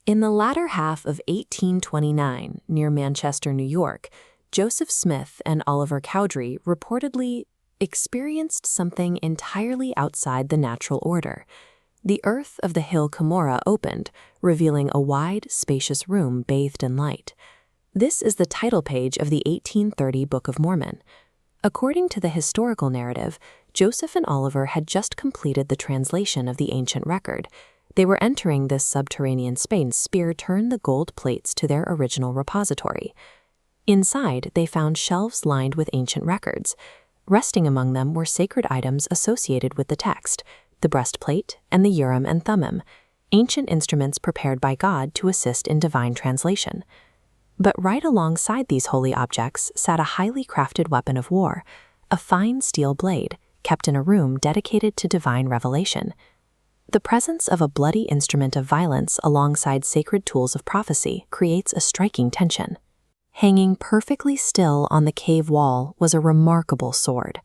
In the latter half of 1829, near Manchester, New York, Joseph Smith and Oliver Cowdery reportedly experienced something entirely outside the natural order. The earth of the hill Cumorah opened, revealing a wide, spacious room bathed in light. This is the title page of the 1830 Book of Mormon. According to the historical narrative, Joseph and Oliver had just completed the translation of the ancient record. They were entering this subterranean space to return the gold plates to their original repository. Inside, they found shelves lined with ancient records. Resting among them were sacred items associated with the text, the breastplate and the Urim and Thummim, ancient instruments prepared by God to assist in divine translation. But right alongside these holy objects sat a highly crafted weapon of war, a fine steel blade kept in a room dedicated to divine revelation. The presence of a bloody instrument of violence alongside sacred tools of prophecy creates a striking tension. Hanging perfectly still on the cave wall was a remarkable sword.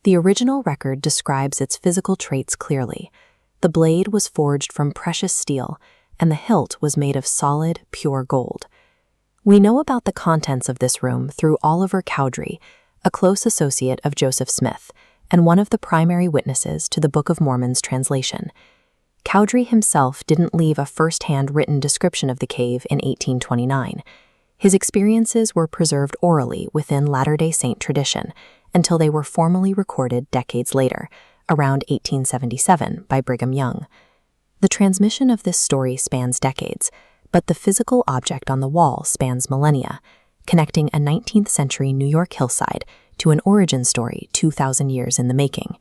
The original record describes its physical traits clearly. The blade was forged from precious steel, and the hilt was made of solid, pure gold. We know about the contents of this room through Oliver Cowdery, a close associate of Joseph Smith, and one of the primary witnesses to the Book of Mormon's translation. Cowdery himself didn't leave a first-hand written description of the cave in 1829. His experiences were preserved orally within Latter-day Saint tradition until they were formally recorded decades later, around 1877, by Brigham Young. The transmission of this story spans decades, but the physical object on the wall spans millennia, connecting a 19th century New York hillside to an origin story 2,000 years in the making.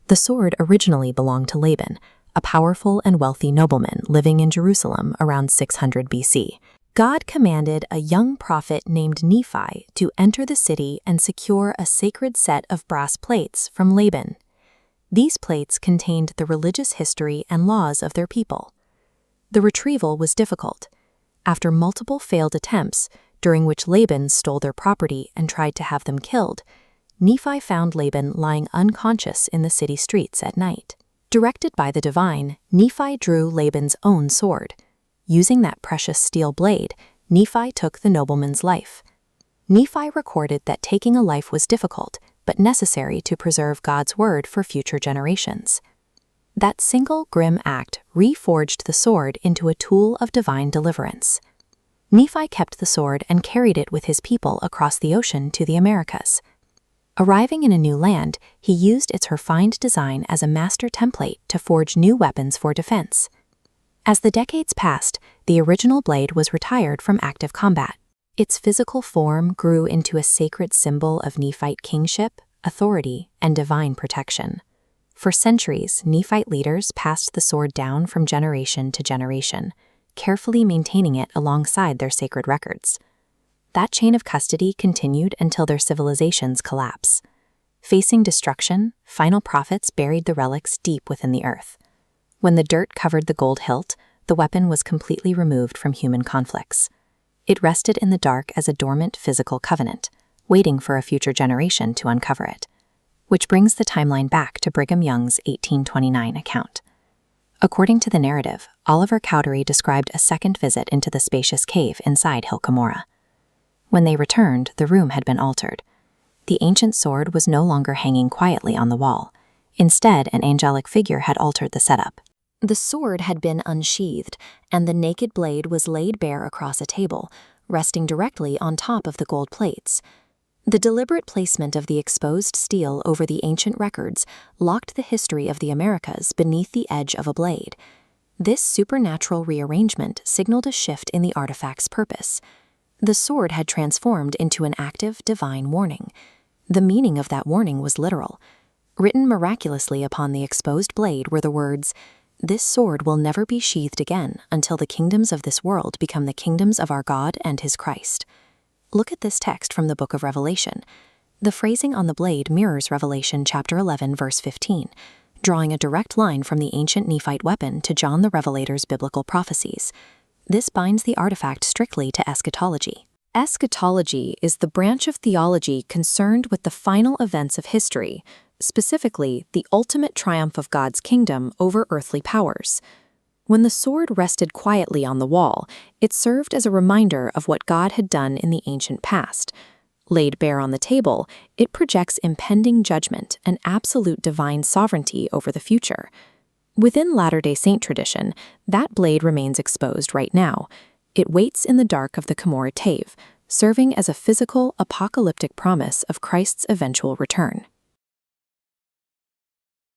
The sword originally belonged to Laban, a powerful and wealthy nobleman living in Jerusalem around 600 BC. God commanded a young prophet named Nephi to enter the city and secure a sacred set of brass plates from Laban. These plates contained the religious history and laws of their people. The retrieval was difficult. After multiple failed attempts, during which Laban stole their property and tried to have them killed, Nephi found Laban lying unconscious in the city streets at night. Directed by the divine, Nephi drew Laban's own sword. Using that precious steel blade, Nephi took the nobleman's life. Nephi recorded that taking a life was difficult, but necessary to preserve God's word for future generations. That single grim act reforged the sword into a tool of divine deliverance. Nephi kept the sword and carried it with his people across the ocean to the Americas. Arriving in a new land, he used its refined design as a master template to forge new weapons for defense. As the decades passed, the original blade was retired from active combat. Its physical form grew into a sacred symbol of Nephite kingship, authority, and divine protection. For centuries, Nephite leaders passed the sword down from generation to generation, carefully maintaining it alongside their sacred records. That chain of custody continued until their civilization's collapse. Facing destruction, final prophets buried the relics deep within the earth. When the dirt covered the gold hilt, the weapon was completely removed from human conflicts. It rested in the dark as a dormant physical covenant, waiting for a future generation to uncover it. Which brings the timeline back to Brigham Young's 1829 account. According to the narrative, Oliver Cowdery described a second visit into the spacious cave inside Hill Cumorah. When they returned, the room had been altered. The ancient sword was no longer hanging quietly on the wall. Instead, an angelic figure had altered the setup. The sword had been unsheathed, and the naked blade was laid bare across a table, resting directly on top of the gold plates. The deliberate placement of the exposed steel over the ancient records locked the history of the Americas beneath the edge of a blade. This supernatural rearrangement signaled a shift in the artifact's purpose. The sword had transformed into an active divine warning. The meaning of that warning was literal. Written miraculously upon the exposed blade were the words, "This sword will never be sheathed again until the kingdoms of this world become the kingdoms of our God and his Christ." Look at this text from the book of Revelation. The phrasing on the blade mirrors Revelation chapter 11, verse 15, drawing a direct line from the ancient Nephite weapon to John the Revelator's biblical prophecies. This binds the artifact strictly to eschatology. Eschatology is the branch of theology concerned with the final events of history, specifically the ultimate triumph of God's kingdom over earthly powers. When the sword rested quietly on the wall, it served as a reminder of what God had done in the ancient past. Laid bare on the table, it projects impending judgment and absolute divine sovereignty over the future. Within Latter-day Saint tradition, that blade remains exposed right now. It waits in the dark of the Cumorah, serving as a physical, apocalyptic promise of Christ's eventual return.